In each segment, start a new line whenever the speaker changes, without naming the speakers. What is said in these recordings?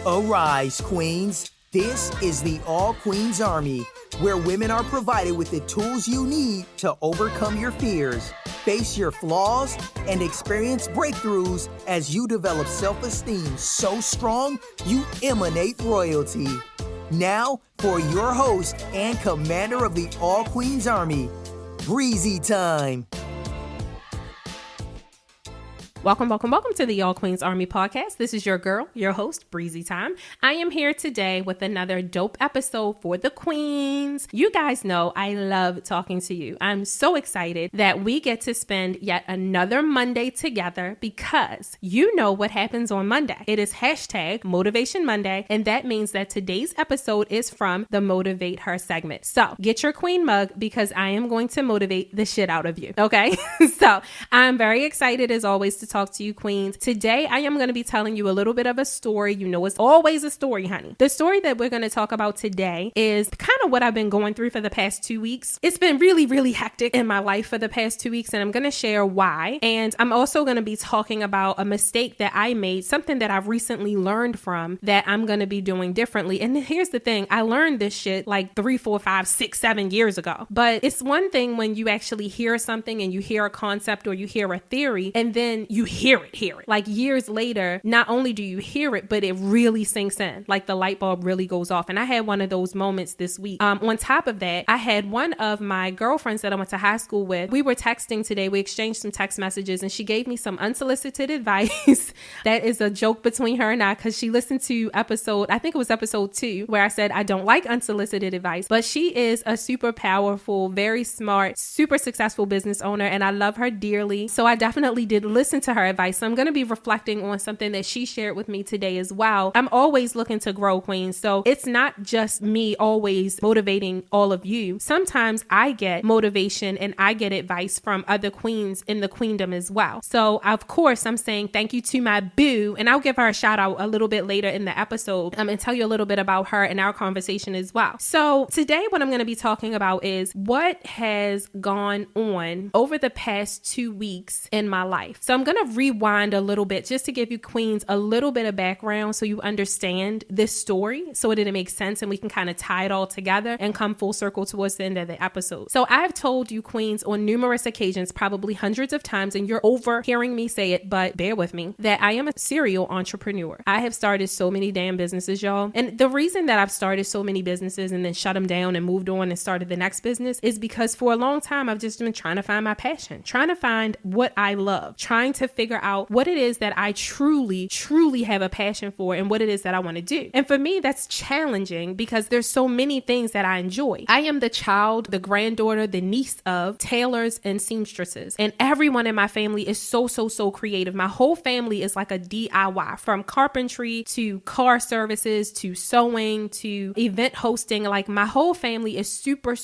Arise, Queens. This is the All Queens Army, where women are provided with the tools you need to overcome your fears, face your flaws, and experience breakthroughs as you develop self-esteem so strong you emanate royalty. Now, for your host and commander of the All Queens Army, Breizy Time.
Welcome to the All Queens Army podcast. This is your girl, your host, Breizy Time. I am here today with another dope episode for the queens. You guys know I love talking to you. I'm so excited that we get to spend yet another Monday together because you know what happens on Monday. It is hashtag Motivation Monday, and that means that today's episode is from the MotivateHer segment. So get your queen mug because I am going to motivate the shit out of you, okay? So I'm very excited as always to talk to you queens. Today, I am going to be telling you a little bit of a story. You know, it's always a story, honey. The story that we're going to talk about today is kind of what I've been going through for the past 2 weeks. It's been really, really hectic in my life for the past 2 weeks, and I'm going to share why. And I'm also going to be talking about a mistake that I made, something that I've recently learned from that I'm going to be doing differently. And here's the thing. I learned this shit like 3, 4, 5, 6, 7 years ago. But it's one thing when you actually hear something and you hear a concept or you hear a theory, and then you hear it. Like years later, not only do you hear it, but it really sinks in. Like the light bulb really goes off. And I had one of those moments this week. On top of that, I had one of my girlfriends that I went to high school with. We were texting today. We exchanged some text messages and she gave me some unsolicited advice. That is a joke between her and I because she listened to I think it was episode 2, where I said I don't like unsolicited advice, but she is a super powerful, very smart, super successful business owner, and I love her dearly. So I definitely did listen to her advice. So I'm going to be reflecting on something that she shared with me today as well. I'm always looking to grow, queens. So it's not just me always motivating all of you. Sometimes I get motivation and I get advice from other queens in the queendom as well. So of course I'm saying thank you to my boo, and I'll give her a shout out a little bit later in the episode and tell you a little bit about her and our conversation as well. So today what I'm going to be talking about is what has gone on over the past 2 weeks in my life. So I'm going to rewind a little bit just to give you queens a little bit of background so you understand this story so that it makes sense and we can kind of tie it all together and come full circle towards the end of the episode. So I've told you queens on numerous occasions, probably hundreds of times, and you're over hearing me say it, but bear with me, that I am a serial entrepreneur. I have started so many damn businesses, y'all. And the reason that I've started so many businesses and then shut them down and moved on and started the next business is because for a long time I've just been trying to find my passion, trying to find what I love, trying to figure out what it is that I truly have a passion for and what it is that I want to do. And for me, that's challenging because there's so many things that I enjoy. I am the child, the granddaughter, the niece of tailors and seamstresses. And everyone in my family is so creative. My whole family is like a DIY, from carpentry to car services to sewing to event hosting. Like my whole family is super.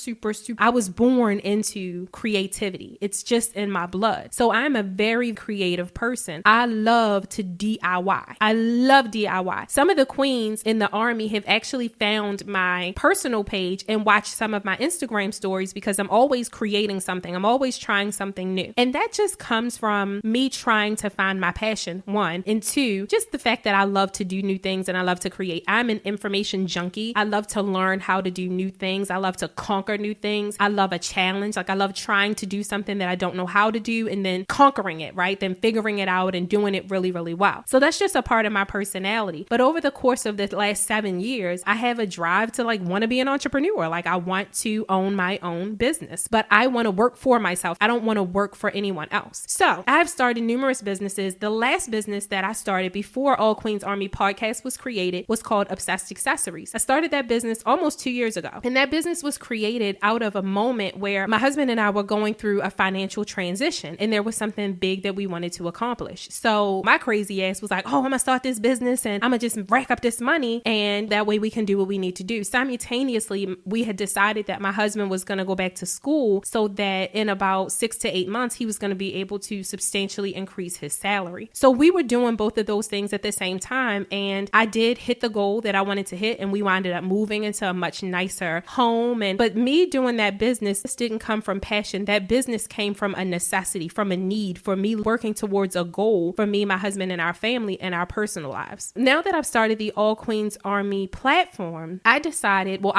I was born into creativity. It's just in my blood. So I'm a very creative person. I love to DIY. I love DIY. Some of the queens in the army have actually found my personal page and watched some of my Instagram stories because I'm always creating something. I'm always trying something new. And that just comes from me trying to find my passion, 1. And 2, just the fact that I love to do new things and I love to create. I'm an information junkie. I love to learn how to do new things. I love to conquer new things. I love a challenge. Like I love trying to do something that I don't know how to do and then conquering it, right? Then figuring it out and doing it really well. So that's just a part of my personality. But over the course of the last 7 years, I have a drive to want to be an entrepreneur. Like I want to own my own business, but I want to work for myself. I don't want to work for anyone else. So I've started numerous businesses. The last business that I started before All Queens Army podcast was created was called Obsessed Accessories. I started that business almost 2 years ago. And that business was created out of a moment where my husband and I were going through a financial transition and there was something big that we wanted to accomplish. So my crazy ass was like, oh, I'm going to start this business and I'm going to just rack up this money and that way we can do what we need to do. Simultaneously, we had decided that my husband was going to go back to school so that in about 6 to 8 months, he was going to be able to substantially increase his salary. So we were doing both of those things at the same time. And I did hit the goal that I wanted to hit and we wound up moving into a much nicer home. But me doing that business didn't come from passion. That business came from a necessity, from a need for me working towards a goal for me, my husband, and our family and our personal lives. Now that I've started the All Queens Army platform, I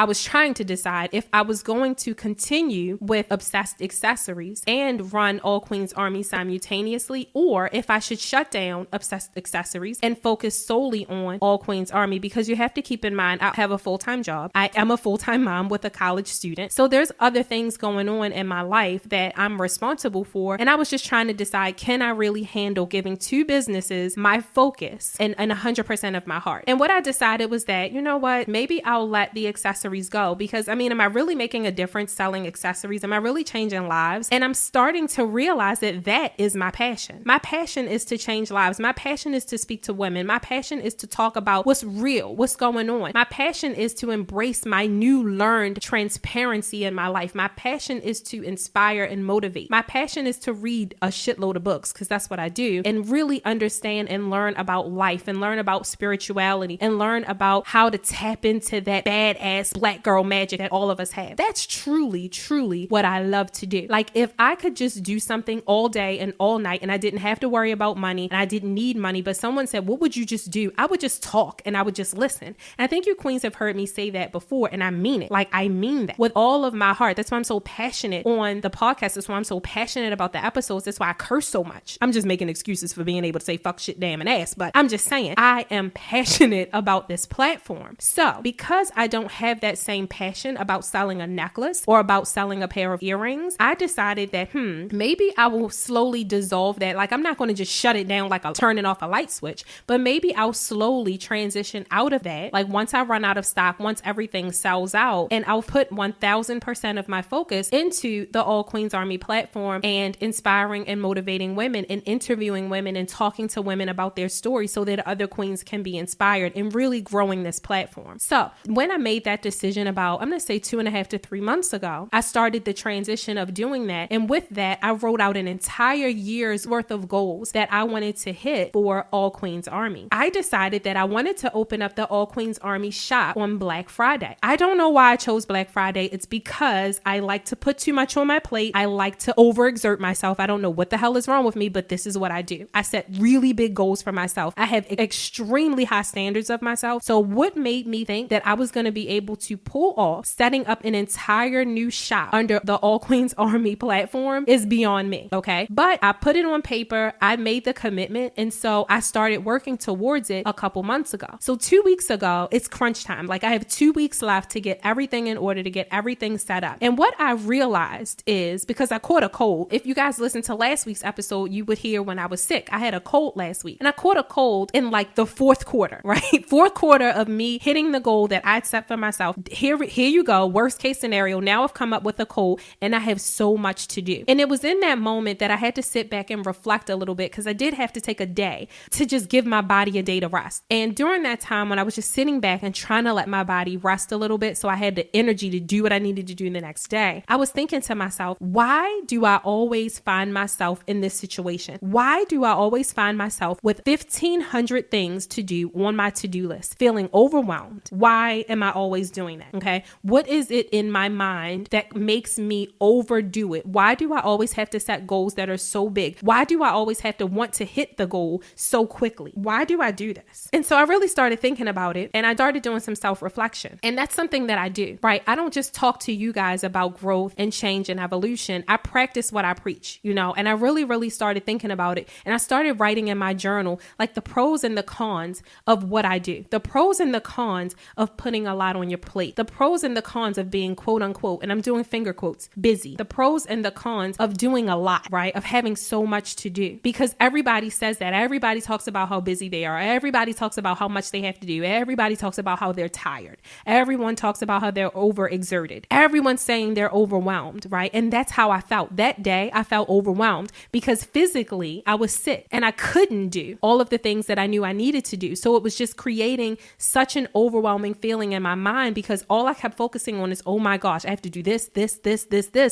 was trying to decide if I was going to continue with Obsessed Accessories and run All Queens Army simultaneously, or if I should shut down Obsessed Accessories and focus solely on All Queens Army, because you have to keep in mind, I have a full-time job. I am a full-time mom with a college student. So there's other things going on in my life that I'm responsible for. And I was just trying to decide, can I really handle giving two businesses my focus and 100% of my heart? And what I decided was that, you know what, maybe I'll let the accessories go, because am I really making a difference selling accessories? Am I really changing lives? And I'm starting to realize that is my passion. My passion is to change lives. My passion is to speak to women. My passion is to talk about what's real, what's going on. My passion is to embrace my new learned transparency in my life. My passion is to inspire and motivate. My passion is to read a shitload of books, because that's what I do, and really understand and learn about life and learn about spirituality and learn about how to tap into that badass black girl magic that all of us have. That's truly, truly what I love to do. Like, if I could just do something all day and all night and I didn't have to worry about money and I didn't need money, but someone said, what would you just do? I would just talk and I would just listen. And I think you queens have heard me say that before, and I mean it. Like, I mean that with all of my heart. That's why I'm so passionate on the podcast. That's why I'm so passionate about the episodes. That's why I curse so much. I'm just making excuses for being able to say fuck, shit, damn, and ass, but I'm just saying I am passionate about this platform. So because I don't have that same passion about selling a necklace or about selling a pair of earrings, I decided that maybe I will slowly dissolve that. Like, I'm not going to just shut it down like I'm turning off a light switch, but maybe I'll slowly transition out of that. Like, once I run out of stock, once everything sells out, and I'll put 1000% of my focus into the All Queens Army platform and inspiring and motivating women and interviewing women and talking to women about their stories so that other queens can be inspired and really growing this platform. So when I made that decision about, I'm going to say 2.5 to 3 months ago, I started the transition of doing that. And with that, I wrote out an entire year's worth of goals that I wanted to hit for All Queens Army. I decided that I wanted to open up the All Queens Army shop on Black Friday. I don't know why I chose Black Friday. It's because I like to put too much on my plate. I like to overexert myself. I don't know what the hell is wrong with me, but this is what I do. I set really big goals for myself. I have extremely high standards of myself. So what made me think that I was going to be able to pull off setting up an entire new shop under the All Queens Army platform is beyond me. Okay. But I put it on paper. I made the commitment. And so I started working towards it a couple months ago. So 2 weeks ago, it's crunch time. Like, I have 2 weeks left to get everything in order, to get everything set up. And what I realized is, because I caught a cold, if you guys listened to last week's episode, you would hear when I was sick, I had a cold last week, and I caught a cold in like the fourth quarter, right? Fourth quarter of me hitting the goal that I'd set for myself. Here you go. Worst case scenario. Now I've come up with a cold and I have so much to do. And it was in that moment that I had to sit back and reflect a little bit, because I did have to take a day to just give my body a day to rest. And during that time, when I was just sitting back and trying to let my body rest a little bit so I had the energy to do what I needed to do the next day, I was thinking to myself, why do I always find myself in this situation? Why do I always find myself with 1,500 things to do on my to-do list, feeling overwhelmed? Why am I always doing that? Okay. What is it in my mind that makes me overdo it? Why do I always have to set goals that are so big? Why do I always have to want to hit the goal so quickly? Why do I do this? And so I really started thinking about it, and I started doing some self-reflection. And that's something that I do, right? I don't just talk to you guys about growth and change and evolution. I practice what I preach, and I really started thinking about it. And I started writing in my journal, like, the pros and the cons of what I do, the pros and the cons of putting a lot on your plate, the pros and the cons of being quote unquote, and I'm doing finger quotes, busy, the pros and the cons of doing a lot, right? Of having so much to do, because everybody says that. Everybody talks about how busy they are. Everybody talks about how much they have to do. Everybody talks about how they're tired. Everyone talks about how they're overexerted. Everyone's saying they're overwhelmed, right? And that's how I felt. That day, I felt overwhelmed because physically I was sick and I couldn't do all of the things that I knew I needed to do. So it was just creating such an overwhelming feeling in my mind, because all I kept focusing on is, oh my gosh, I have to do this.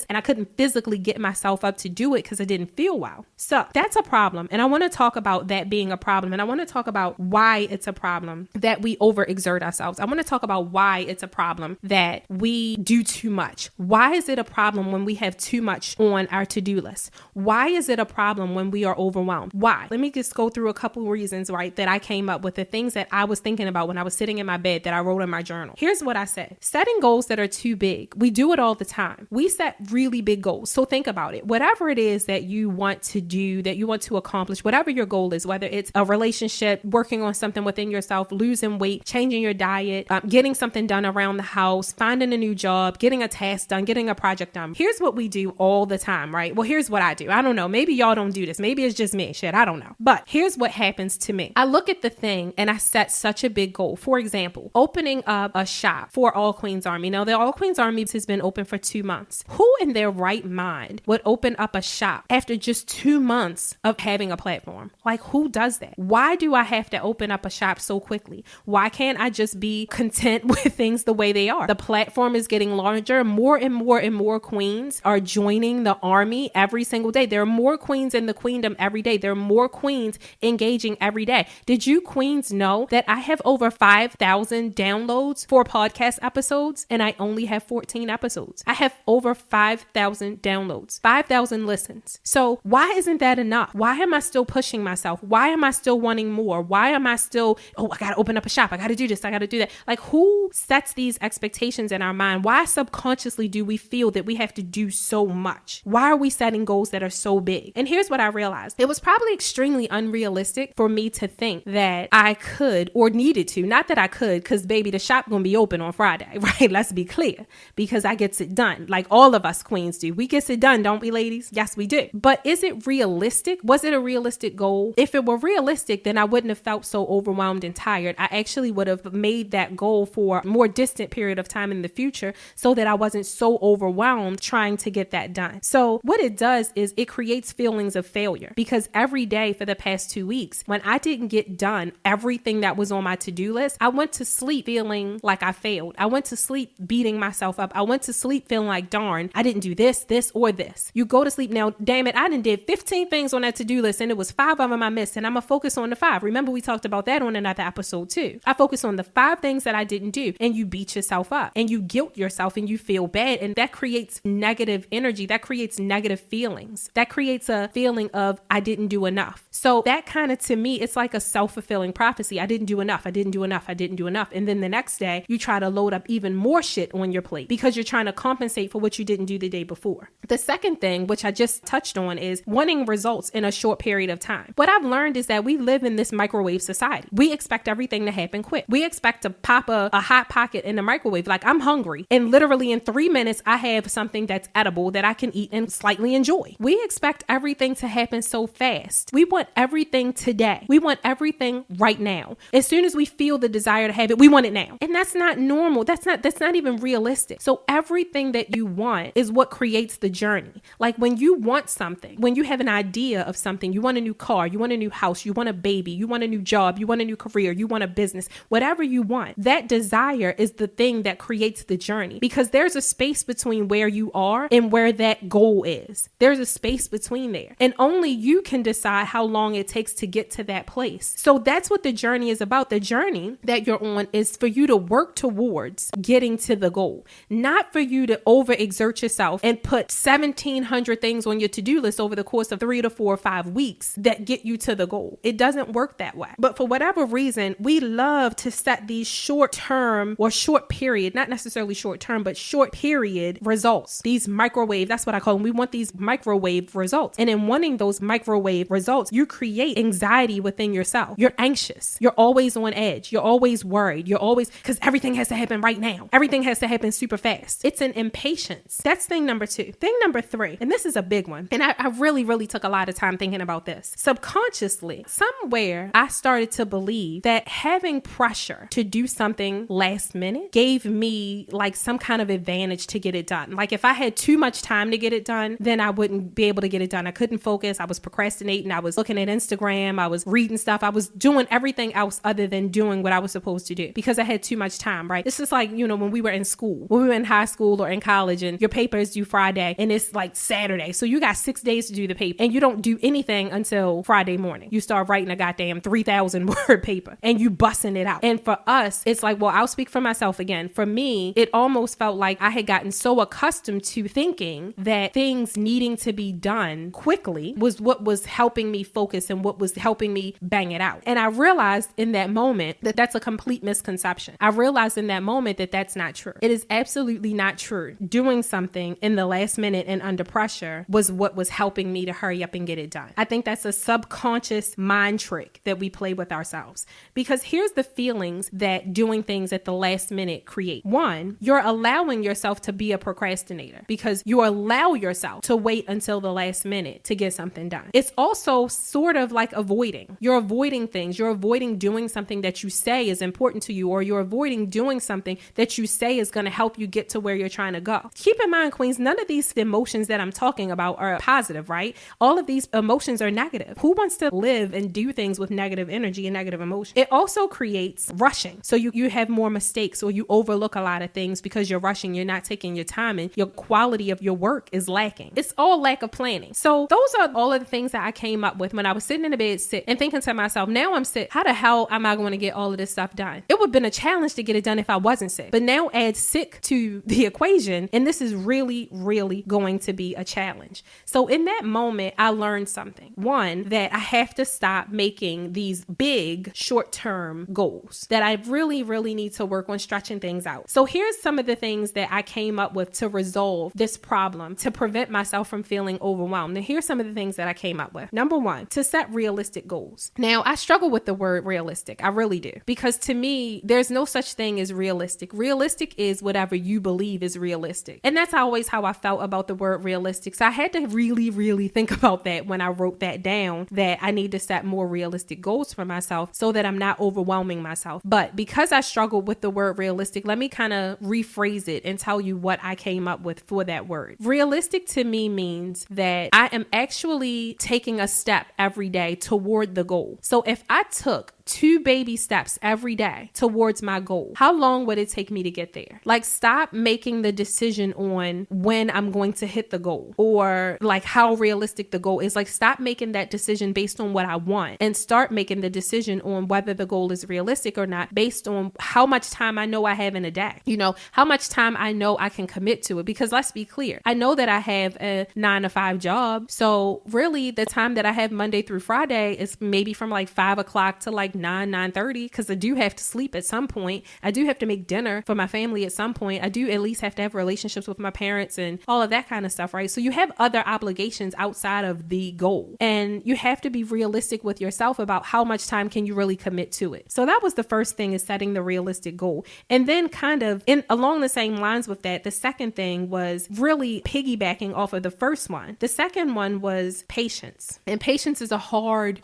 And I couldn't physically get myself up to do it because I didn't feel well. So that's a problem. And I want to talk about that being a problem. And I want to talk about why it's a problem that we overexert ourselves. I want to talk about why it's a problem that we do too much. Why is it a problem when we have too much on our to-do list? Why is it a problem when we are overwhelmed. Why? Let me just go through a couple reasons, right, that I came up with, the things that I was thinking about when I was sitting in my bed that I wrote in my journal. Here's what I said. Setting goals that are too big. We do it all the time. We set really big goals. So think about it. Whatever it is that you want to do, that you want to accomplish, whatever your goal is, whether it's a relationship, working on something within yourself, losing weight, changing your diet, getting something done around the house, finding a new job, getting a task done, getting a project done. Here's what we do all the time, right? Well, here's what I do. I don't know. Maybe y'all don't do this. Maybe it's just me. Shit, I don't know. But here's what happens to me. I look at the thing and I set such a big goal. For example, opening up a shop for All Queens Army. Now, the All Queens Army has been open for 2 months. Who in their right mind would open up a shop after just 2 months of having a platform? Like, who does that? Why do I have to open up a shop so quickly? Why can't I just be content with things the way they are? The platform is getting larger. More and more and more queens are joining the army every single day. There are more queens in the queendom every day. There are more queens engaging every day. Did you queens know that I have over 5,000 downloads for podcast episodes and I only have 14 episodes? I have over 5,000 downloads, 5,000 listens. So why isn't that enough? Why am I still pushing myself? Why am I still wanting more? Why am I still, I got to open up a shop. I got to do this. I got to do that. Like, who sets these expectations in our mind? Why subconsciously do we feel that we have to do so much? Why are we setting goals that are so big? And here's what I realized. It was probably extremely unrealistic for me to think that I could or needed to. Not that I could, because baby, the shop gonna be open on Friday, right? Let's be clear, because I gets it done. Like all of us queens do. We gets it done, don't we, ladies? Yes, we do. But is it realistic? Was it a realistic goal? If it were realistic, then I wouldn't have felt so overwhelmed and tired. I actually would have made that goal for a more distant period of time in the future so that I wasn't so overwhelmed trying to get that done. So what it does is it creates feelings of failure, because every day for the past 2 weeks, when I didn't get done everything that was on my to-do list, I went to sleep feeling like I failed. I went to sleep beating myself up. I went to sleep feeling like, darn, I didn't do this, or this. You go to sleep now, damn it, I done did 15 things on that to-do list and it was 5 of them I missed, and I'm gonna focus on the 5. Remember, we talked about that on another episode too. I focus on the 5 things that I didn't do, and you beat yourself up and you guilt yourself and you feel bad, and that creates negative energy. That creates negative feelings. That creates a feeling of I didn't do enough. So that kind of, to me, it's like a self-fulfilling prophecy. I didn't do enough. I didn't do enough. I didn't do enough. And then the next day you try to load up even more shit on your plate because you're trying to compensate for what you didn't do the day before. The second thing, which I just touched on, is wanting results in a short period of time. What I've learned is that we live in this microwave society. We expect everything to happen quick. We expect to pop a hot pocket in the microwave. Like, I'm hungry, and literally in 3 minutes I have something that's edible that I can eat and slightly enjoy. We expect everything to happen so fast. We want everything today. We want everything right now. As soon as we feel the desire to have it, we want it now. And that's not normal. That's not even realistic. So everything that you want is what creates the journey. Like, when you want something, when you have an idea of something, you want a new car, you want a new house, you want a baby, you want a new job, you want a new career, you want a business, whatever you want, that desire is the thing that creates the journey, because there's a space between where you are and where that goal is. There's a space between there, and only you can decide how long it takes to get to that place. So that's what the journey is about. The journey that you're on is for you to work towards getting to the goal, not for you to overexert yourself and put 1,700 things on your to-do list over the course of 3 to 4 or 5 weeks that get you to the goal. It doesn't work that way. But for whatever reason, we love to set these short-term or short period, not necessarily short-term, but short period results. These microwave, that's what I call them. We want these microwave results. And in wanting those microwave results, you create anxiety within yourself. You're anxious. You're always on edge. You're always worried. You're always, because everything has to happen right now. Everything has to happen super fast. It's an impatience. That's thing number 2. Thing number 3, and this is a big one, and I really took a lot of time thinking about this. Subconsciously, somewhere I started to believe that having pressure to do something last minute gave me like some kind of advantage to get it done. Like, if I had too much time to get it done, then I wouldn't be able to get it done. I couldn't focus. I was procrastinating. I was looking at Instagram. I was reading stuff. I was doing everything else other than doing what I was supposed to do because I had too much time, right? It's just like, when we were in school, when we were in high school or in college, and your paper is due Friday and it's like Saturday. So you got 6 days to do the paper, and you don't do anything until Friday morning. You start writing a goddamn 3,000 word paper and you busting it out. And for us, it's like, well, I'll speak for myself again. For me, it almost felt like I had gotten so accustomed to thinking that things needing to be done quickly really was what was helping me focus and what was helping me bang it out. And I realized in that moment that that's a complete misconception. I realized in that moment that that's not true. It is absolutely not true. Doing something in the last minute and under pressure was what was helping me to hurry up and get it done. I think that's a subconscious mind trick that we play with ourselves, because here's the feelings that doing things at the last minute create. One, you're allowing yourself to be a procrastinator because you allow yourself to wait until the last minute to get something done. It's also sort of like avoiding. You're avoiding things. You're avoiding doing something that you say is important to you, or you're avoiding doing something that you say is going to help you get to where you're trying to go. Keep in mind, queens, none of these emotions that I'm talking about are positive, right? All of these emotions are negative. Who wants to live and do things with negative energy and negative emotion? It also creates rushing. So you have more mistakes, or you overlook a lot of things because you're rushing. You're not taking your time, and your quality of your work is lacking. It's all lack of planning. So those are all of the things that I came up with when I was sitting in the bed sick and thinking to myself, now I'm sick. How the hell am I going to get all of this stuff done? It would have been a challenge to get it done if I wasn't sick. But now add sick to the equation, and this is really, really going to be a challenge. So in that moment, I learned something. One, that I have to stop making these big short-term goals, that I really, really need to work on stretching things out. So here's some of the things that I came up with to resolve this problem, to prevent myself from feeling overwhelmed. And here's some of the things that I came up with. Number one, to set realistic goals. Now, I struggle with the word realistic. I really do. Because to me, there's no such thing as realistic. Realistic is whatever you believe is realistic. And that's always how I felt about the word realistic. So I had to really, really think about that when I wrote that down, that I need to set more realistic goals for myself so that I'm not overwhelming myself. But because I struggled with the word realistic, let me kind of rephrase it and tell you what I came up with for that word. Realistic to me means that I am actually taking a step every day toward the goal. So if I took 2 baby steps every day towards my goal, how long would it take me to get there? Like, stop making the decision on when I'm going to hit the goal, or like how realistic the goal is. Like, stop making that decision based on what I want and start making the decision on whether the goal is realistic or not based on how much time I know I have in a day. You know, how much time I know I can commit to it. Because let's be clear, I know that I have a 9-to-5 job. So really the time that I have Monday through Friday is maybe from like 5 o'clock to like 9:30, because I do have to sleep at some point. I do have to make dinner for my family at some point. I do at least have to have relationships with my parents and all of that kind of stuff, right? So you have other obligations outside of the goal, and you have to be realistic with yourself about how much time can you really commit to it. So that was the first thing, is setting the realistic goal. And then kind of along the same lines with that, the second thing was really piggybacking off of the first one. The second one was patience. And patience is a hard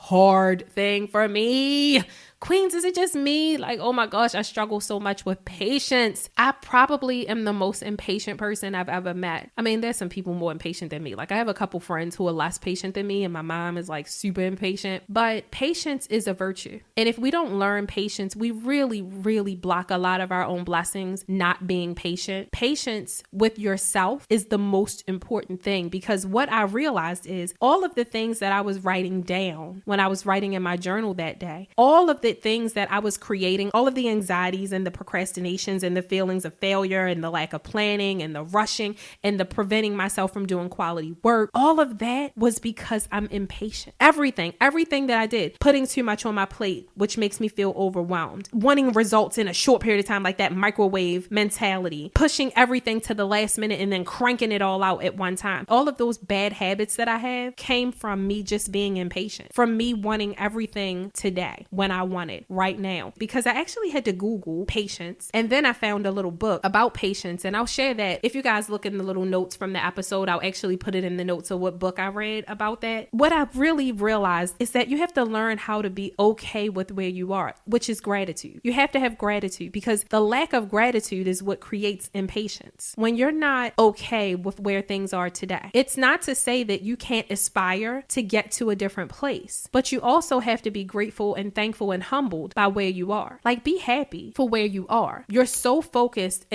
thing for me. Queens, is it just me? Like, oh my gosh, I struggle so much with patience. I probably am the most impatient person I've ever met. I mean, there's some people more impatient than me. Like, I have a couple friends who are less patient than me, and my mom is like super impatient. But patience is a virtue. And if we don't learn patience, we really, really block a lot of our own blessings not being patient. Patience with yourself is the most important thing, because what I realized is all of the things that I was writing down when I was writing in my journal that day, all of the things that I was creating, all of the anxieties and the procrastinations and the feelings of failure and the lack of planning and the rushing and the preventing myself from doing quality work, all of that was because I'm impatient. Everything that I did, putting too much on my plate, which makes me feel overwhelmed, wanting results in a short period of time, like that microwave mentality, pushing everything to the last minute and then cranking it all out at one time. All of those bad habits that I have came from me just being impatient, from me wanting everything today when I want it right now. Because I actually had to Google patience, and then I found a little book about patience, and I'll share that. If you guys look in the little notes from the episode, I'll actually put it in the notes of what book I read about that. What I really realized is that you have to learn how to be okay with where you are, which is gratitude. You have to have gratitude, because the lack of gratitude is what creates impatience. When you're not okay with where things are today, it's not to say that you can't aspire to get to a different place, but you also have to be grateful and thankful and humbled by where you are. Like, be happy for where you are. You're so focused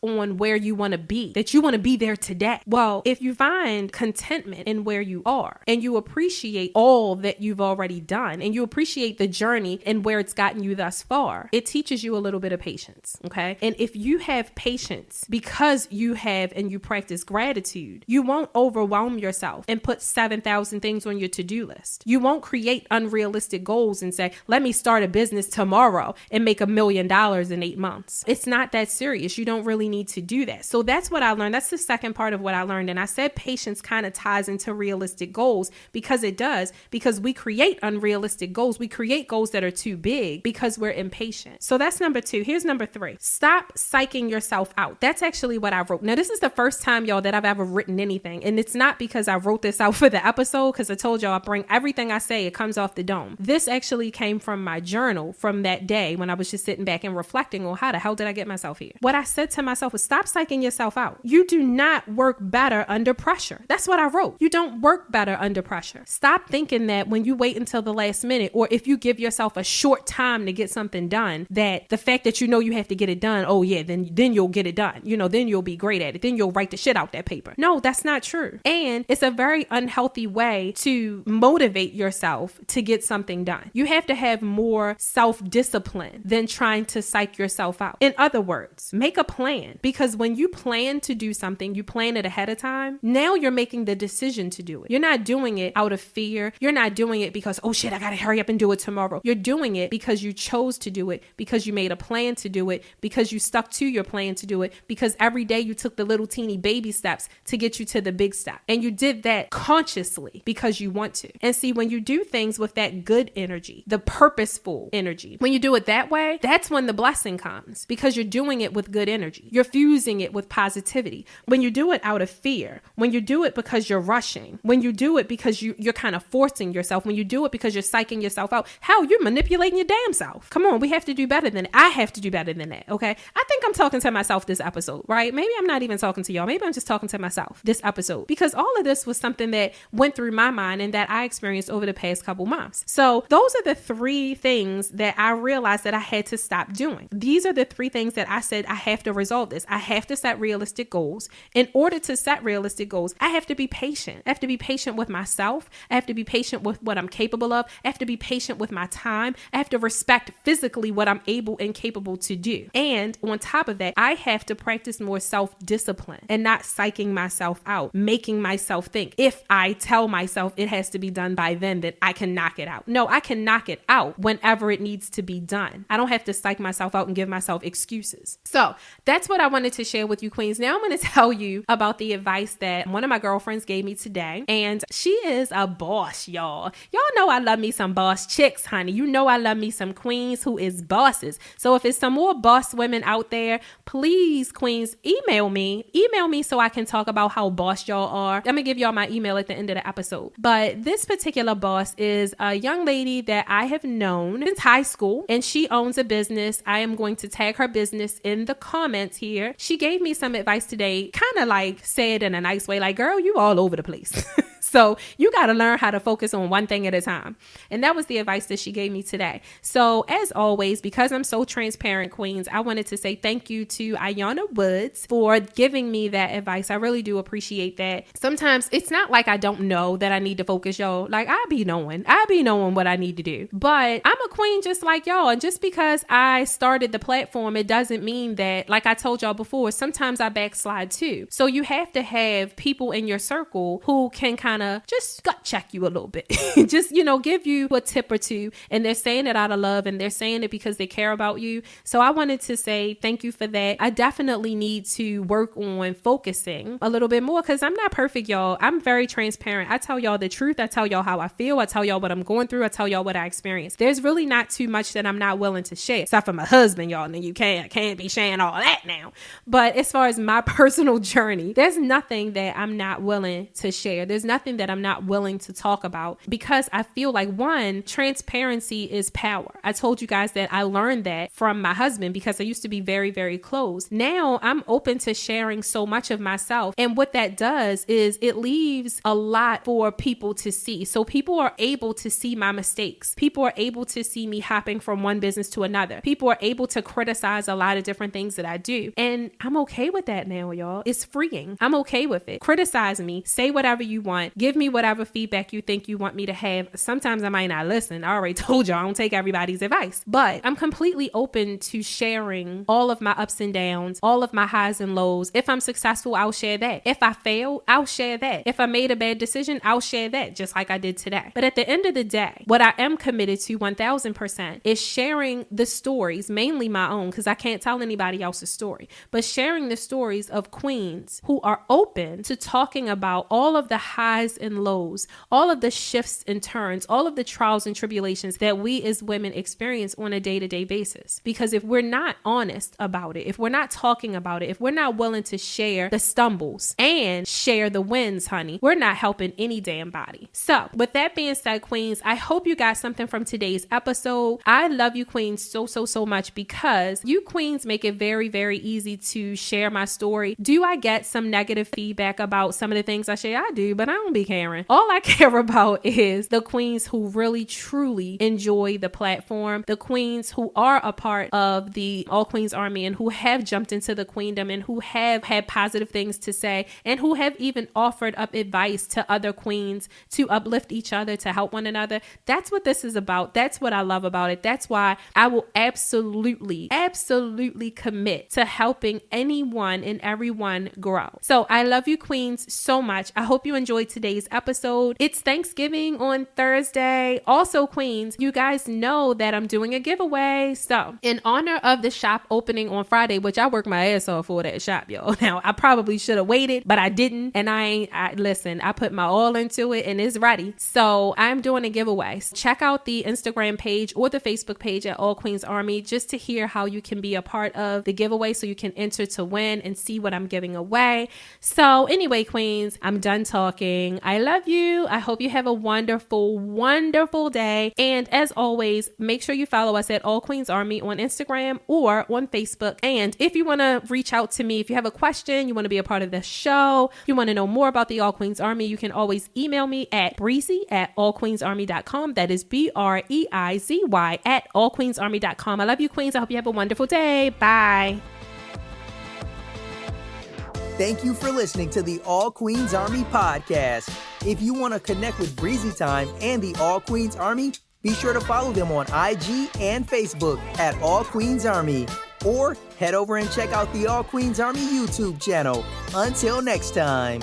on where you want to be that you want to be there today. Well, if you find contentment in where you are and you appreciate all that you've already done and you appreciate the journey and where it's gotten you thus far, it teaches you a little bit of patience. Okay. And if you have patience because you have and you practice gratitude, you won't overwhelm yourself and put 7,000 things on your to-do list. You won't create unrealistic goals and say, let me start a business tomorrow and make $1 million in 8 months. It's not that serious. You don't really need to do that. So that's what I learned. That's the second part of what I learned. And I said patience kind of ties into realistic goals because it does, because we create unrealistic goals. We create goals that are too big because we're impatient. So that's number 2. Here's number 3. Stop psyching yourself out. That's actually what I wrote. Now, this is the first time, y'all, that I've ever written anything. And it's not because I wrote this out for the episode, because I told y'all I bring everything I say, it comes off the dome. This actually came from my journal from that day when I was just sitting back and reflecting on how the hell did I get myself here? What I said to myself was, stop psyching yourself out. You do not work better under pressure. That's what I wrote. You don't work better under pressure. Stop thinking that when you wait until the last minute, or if you give yourself a short time to get something done, that the fact that you know you have to get it done, oh yeah, then you'll get it done. Then you'll be great at it. Then you'll write the shit out that paper. No, that's not true. And it's a very unhealthy way to motivate yourself to get something done. You have to have more self-discipline than trying to psych yourself out. In other words, make a plan, because when you plan to do something, you plan it ahead of time. Now you're making the decision to do it. You're not doing it out of fear. You're not doing it because, oh shit, I gotta hurry up and do it tomorrow. You're doing it because you chose to do it, because you made a plan to do it, because you stuck to your plan to do it, because every day you took the little teeny baby steps to get you to the big step. And you did that consciously because you want to. And see, when you do things with that good energy, the purposeful energy, when you do it that way, that's when the blessing comes, because you're doing it with good energy. You're fusing it with positivity. When you do it out of fear, when you do it because you're rushing, when you do it because you're kind of forcing yourself, when you do it because you're psyching yourself out, hell, you're manipulating your damn self. Come on, we have to do better than I have to do better than that. Okay. I think I'm talking to myself this episode, right? Maybe I'm not even talking to y'all. Maybe I'm just talking to myself this episode, because all of this was something that went through my mind and that I experienced over the past couple months. So those are the 3 things that I realized that I had to stop doing. These are the 3 things that I said I have to resolve this. I have to set realistic goals. In order to set realistic goals, I have to be patient. I have to be patient with myself. I have to be patient with what I'm capable of. I have to be patient with my time. I have to respect physically what I'm able and capable to do. And on top of that, I have to practice more self-discipline and not psyching myself out, making myself think if I tell myself it has to be done by then, that I can knock it out. No, I can knock it out whenever it needs to be done. I don't have to psych myself out and give myself excuses. So that's what I wanted to share with you, queens. Now I'm going to tell you about the advice that one of my girlfriends gave me today. And she is a boss, y'all. Y'all know I love me some boss chicks, honey. You know I love me some queens who is bosses. So if it's some more boss women out there, please, queens, email me so I can talk about how boss y'all are. I'm gonna give y'all my email at the end of the episode. But this particular boss is a young lady that I have known since high school, and she owns a business. I am going to tag her business in the comments here. She gave me some advice today, kind of like said in a nice way, like, girl, you all over the place. So you got to learn how to focus on one thing at a time. And that was the advice that she gave me today. So as always, because I'm so transparent, queens, I wanted to say thank you to Ayana Woods for giving me that advice. I really do appreciate that. Sometimes it's not like I don't know that I need to focus, y'all. Like I be knowing what I need to do, but I'm a queen just like y'all. And just because I started the platform, it doesn't mean that, like I told y'all before, sometimes I backslide too. So you have to have people in your circle who can kind of just gut check you a little bit, just, give you a tip or two. And they're saying it out of love, and they're saying it because they care about you. So I wanted to say thank you for that. I definitely need to work on focusing a little bit more, because I'm not perfect, y'all. I'm very transparent. I tell y'all the truth. I tell y'all how I feel. I tell y'all what I'm going through. I tell y'all what I experienced. There's really not too much that I'm not willing to share, except for my husband, y'all. And you can't be sharing all that now. But as far as my personal journey, there's nothing that I'm not willing to share. There's nothing nothing that I'm not willing to talk about, because I feel like, one, transparency is power. I told you guys that I learned that from my husband because I used to be very, very closed. Now I'm open to sharing so much of myself. And what that does is it leaves a lot for people to see. So people are able to see my mistakes. People are able to see me hopping from one business to another. People are able to criticize a lot of different things that I do. And I'm okay with that now, y'all. It's freeing. I'm okay with it. Criticize me. Say whatever you want. Give me whatever feedback you think you want me to have. Sometimes I might not listen. I already told y'all I don't take everybody's advice. But I'm completely open to sharing all of my ups and downs, all of my highs and lows. If I'm successful, I'll share that. If I fail, I'll share that. If I made a bad decision, I'll share that, just like I did today. But at the end of the day, what I am committed to 1000% is sharing the stories, mainly my own, because I can't tell anybody else's story, but sharing the stories of queens who are open to talking about all of the highs and lows, all of the shifts and turns, all of the trials and tribulations that we as women experience on a day-to-day basis. Because if we're not honest about it, if we're not talking about it, if we're not willing to share the stumbles and share the wins, honey, we're not helping any damn body. So with that being said, queens, I hope you got something from today's episode. I love you queens so much, because you queens make it very, very easy to share my story. Do I get some negative feedback about some of the things I share? I do, but I don't be caring. All I care about is the queens who really truly enjoy the platform, the queens who are a part of the All Queens Army and who have jumped into the queendom and who have had positive things to say and who have even offered up advice to other queens to uplift each other, to help one another. That's what this is about. That's what I love about it. That's why I will absolutely commit to helping anyone and everyone grow. So I love you queens so much. I hope you enjoyed today's episode. It's Thanksgiving on Thursday. Also, queens, you guys know that I'm doing a giveaway. So in honor of the shop opening on Friday, which I worked my ass off for that shop, y'all. Now I probably should have waited, but I didn't. And listen, I put my all into it and it's ready. So I'm doing a giveaway. So check out the Instagram page or the Facebook page at All Queens Army just to hear how you can be a part of the giveaway so you can enter to win and see what I'm giving away. So anyway, queens, I'm done talking. I love you. I hope you have a wonderful, wonderful day. And as always, make sure you follow us at All Queens Army on Instagram or on Facebook. And if you want to reach out to me, if you have a question, you want to be a part of the show, you want to know more about the All Queens Army, you can always email me at breezy@allqueensarmy.com. That is BREIZY at allqueensarmy.com. I love you, queens. I hope you have a wonderful day. Bye.
Thank you for listening to the All Queens Army podcast. If you want to connect with Breizy Time and the All Queens Army, be sure to follow them on IG and Facebook at All Queens Army. Or head over and check out the All Queens Army YouTube channel. Until next time.